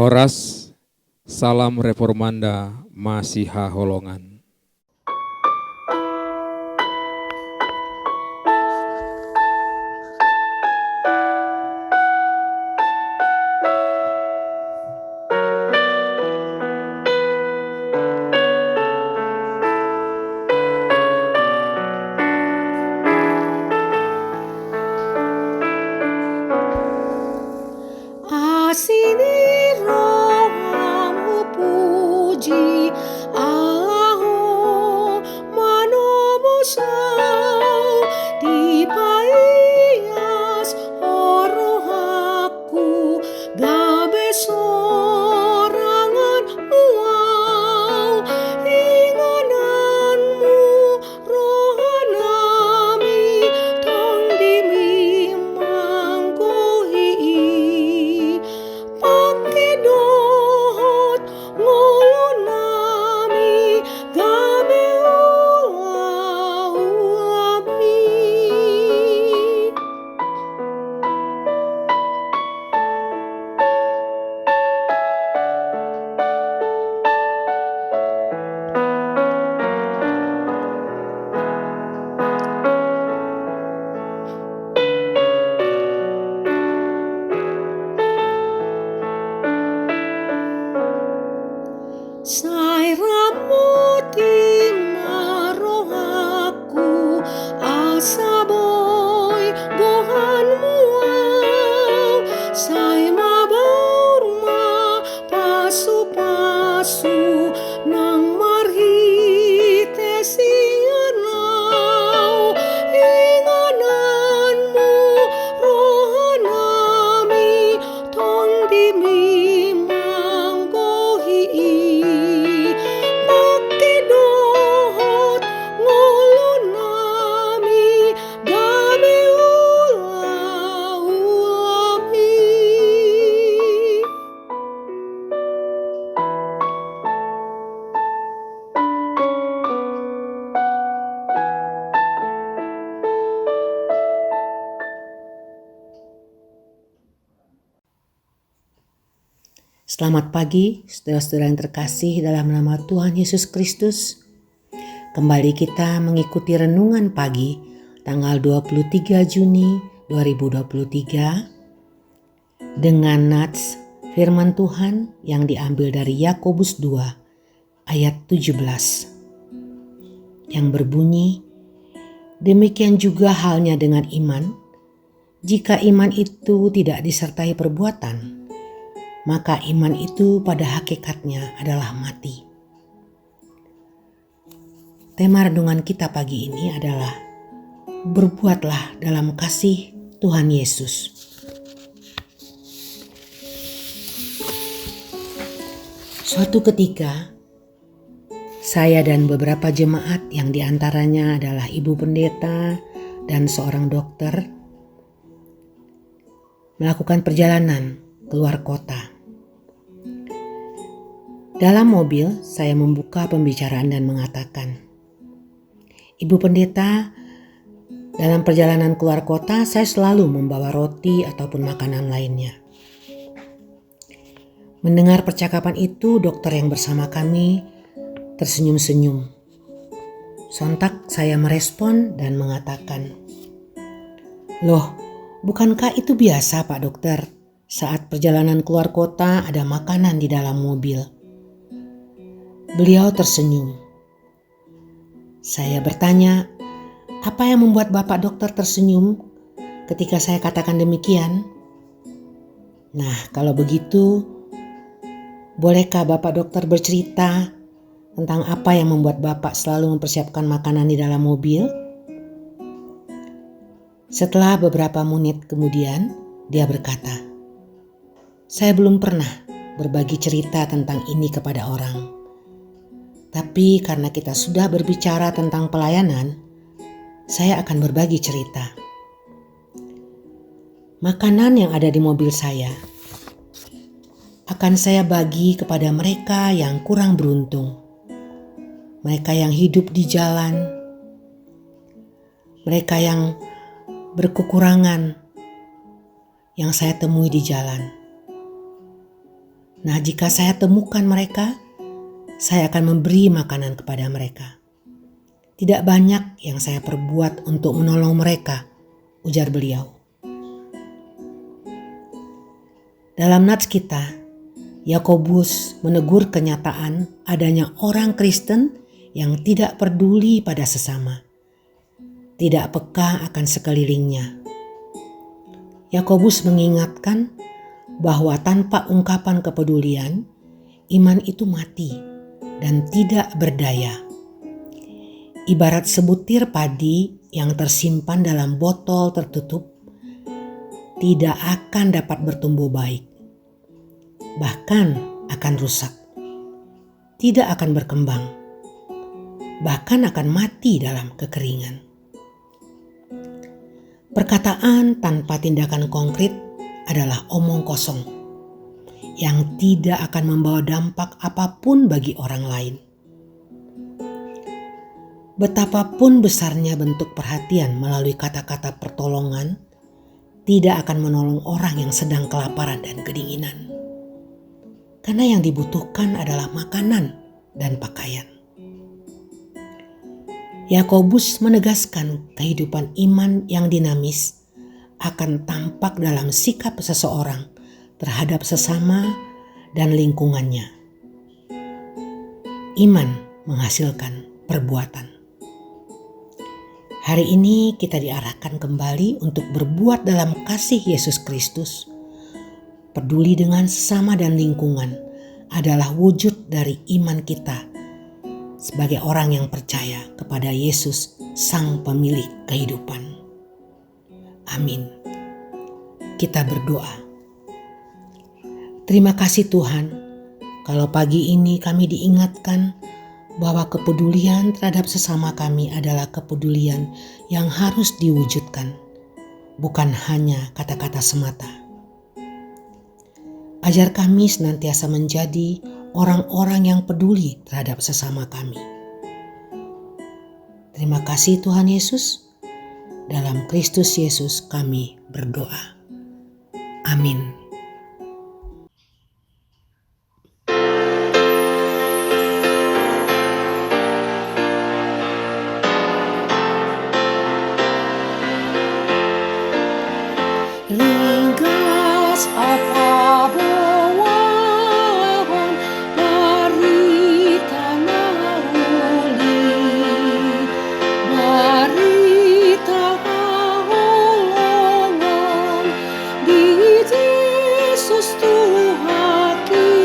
Horas, salam reformanda, Masiha Holongan. Asini rohamu puji Allahmu manobosau di paias orohaku gabe sorangan muau ingananmu rohanami tong dimimanggohi pakai dohot ngolonami gabe ulami. Sai ramuti marohaku asaboy gohan muau sai mabaur ma pasu-pasu nang marhite sianau ingananmu rohanami tong dimimanggohi pakai dohot ngolonami gabe ulami. Selamat pagi, saudara-saudara yang terkasih dalam nama Tuhan Yesus Kristus. Kembali kita mengikuti renungan pagi tanggal 23 Juni 2023 dengan nats firman Tuhan yang diambil dari Yakobus 2 ayat 17 yang berbunyi, demikian juga halnya dengan iman, jika iman itu tidak disertai perbuatan, maka iman itu pada hakikatnya adalah mati. Tema renungan kita pagi ini adalah berbuatlah dalam kasih Tuhan Yesus. Suatu ketika, saya dan beberapa jemaat yang diantaranya adalah ibu pendeta dan seorang dokter melakukan perjalanan keluar kota. Dalam mobil, saya membuka pembicaraan dan mengatakan, Ibu pendeta, dalam perjalanan keluar kota saya selalu membawa roti ataupun makanan lainnya. Mendengar percakapan itu, dokter yang bersama kami tersenyum-senyum. Sontak saya merespon dan mengatakan, "Loh, bukankah itu biasa Pak Dokter? Saat perjalanan keluar kota ada makanan di dalam mobil." Beliau tersenyum. Saya bertanya, apa yang membuat Bapak Dokter tersenyum ketika saya katakan demikian? Nah, kalau begitu, bolehkah Bapak Dokter bercerita tentang apa yang membuat Bapak selalu mempersiapkan makanan di dalam mobil? Setelah beberapa menit kemudian, dia berkata, "Saya belum pernah berbagi cerita tentang ini kepada orang. Tapi karena kita sudah berbicara tentang pelayanan, saya akan berbagi cerita. Makanan yang ada di mobil saya akan saya bagi kepada mereka yang kurang beruntung, mereka yang hidup di jalan, mereka yang berkekurangan yang saya temui di jalan. Nah, jika saya temukan mereka, saya akan memberi makanan kepada mereka. Tidak banyak yang saya perbuat untuk menolong mereka, ujar beliau. Dalam nats kita, Yakobus menegur kenyataan adanya orang Kristen yang tidak peduli pada sesama, tidak peka akan sekelilingnya. Yakobus mengingatkan bahwa tanpa ungkapan kepedulian, iman itu mati dan tidak berdaya. Ibarat sebutir padi yang tersimpan dalam botol tertutup, tidak akan dapat bertumbuh baik, bahkan akan rusak, tidak akan berkembang, bahkan akan mati dalam kekeringan. Perkataan tanpa tindakan konkret adalah omong kosong yang tidak akan membawa dampak apapun bagi orang lain. Betapapun besarnya bentuk perhatian melalui kata-kata pertolongan, tidak akan menolong orang yang sedang kelaparan dan kedinginan. Karena yang dibutuhkan adalah makanan dan pakaian. Yakobus menegaskan kehidupan iman yang dinamis akan tampak dalam sikap seseorang terhadap sesama dan lingkungannya. Iman menghasilkan perbuatan. Hari ini kita diarahkan kembali untuk berbuat dalam kasih Yesus Kristus. Peduli dengan sesama dan lingkungan adalah wujud dari iman kita sebagai orang yang percaya kepada Yesus, Sang Pemilik kehidupan. Amin. Kita berdoa. Terima kasih Tuhan, kalau pagi ini kami diingatkan bahwa kepedulian terhadap sesama kami adalah kepedulian yang harus diwujudkan, bukan hanya kata-kata semata. Ajar kami senantiasa menjadi orang-orang yang peduli terhadap sesama kami. Terima kasih Tuhan Yesus. Dalam Kristus Yesus kami berdoa. Amin. Ringkas apa bawaan dari tanah uli, dari tanah holongan di Yesus Tuhaki.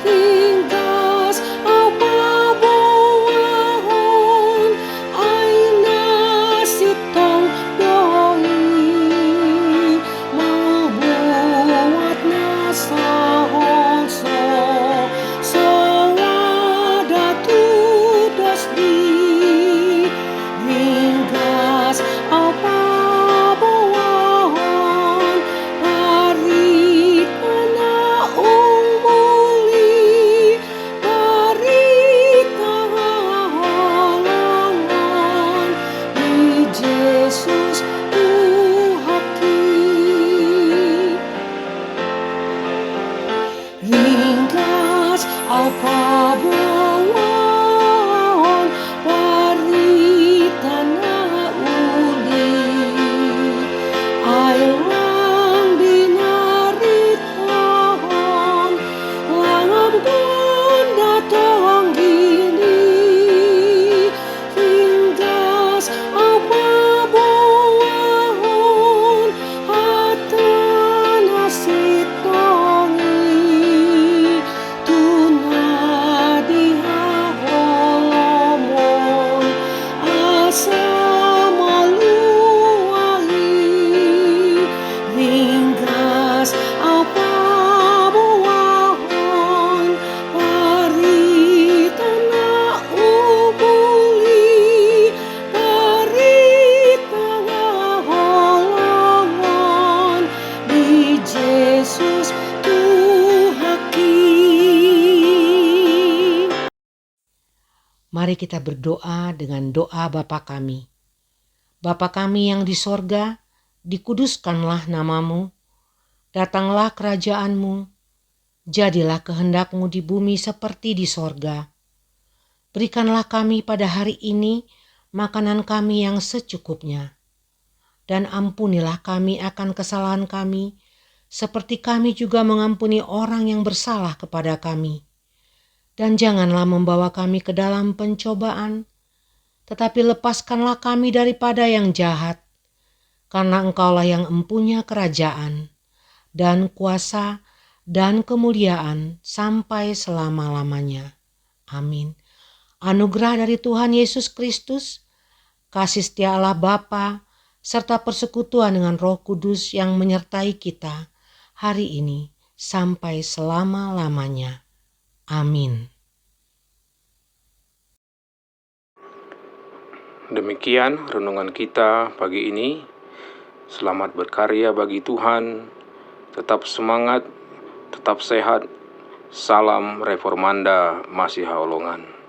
Ringkas apa bawaan aina sitong doi mabuat nasa hongso sawada tudas di ringkas apa bawaan dari tanah umbuli dari tanah halangan di Yesus Tuhaki. Ringkas apa bawaan dari tanah uli, ailang dinarit pohon, langam gunda toang gini. Ringkas apa bawaan hatan asitongi, tuna dihaholomon asa maluahi. Ringkas apa bawaan dari tanah ubuli, dari tanah halangan di Yesus Tuhaki. Mari kita berdoa dengan doa Bapa kami. Bapa kami yang di sorga, dikuduskanlah namamu, datanglah kerajaanmu, Jadilah kehendak-Mu di bumi seperti di sorga. Berikanlah kami pada hari ini makanan kami yang secukupnya. Dan ampunilah kami akan kesalahan kami, seperti kami juga mengampuni orang yang bersalah kepada kami. Dan janganlah membawa kami ke dalam pencobaan, tetapi lepaskanlah kami daripada yang jahat. Karena Engkaulah yang empunya kerajaan, dan kuasa, dan kemuliaan sampai selama-lamanya. Amin. Anugerah dari Tuhan Yesus Kristus, kasih setia Allah Bapa, serta persekutuan dengan Roh Kudus yang menyertai kita hari ini sampai selama-lamanya. Amin. Demikian renungan kita pagi ini. Selamat berkarya bagi Tuhan. Tetap semangat, tetap sehat. Salam Reformanda Masiha Holongan.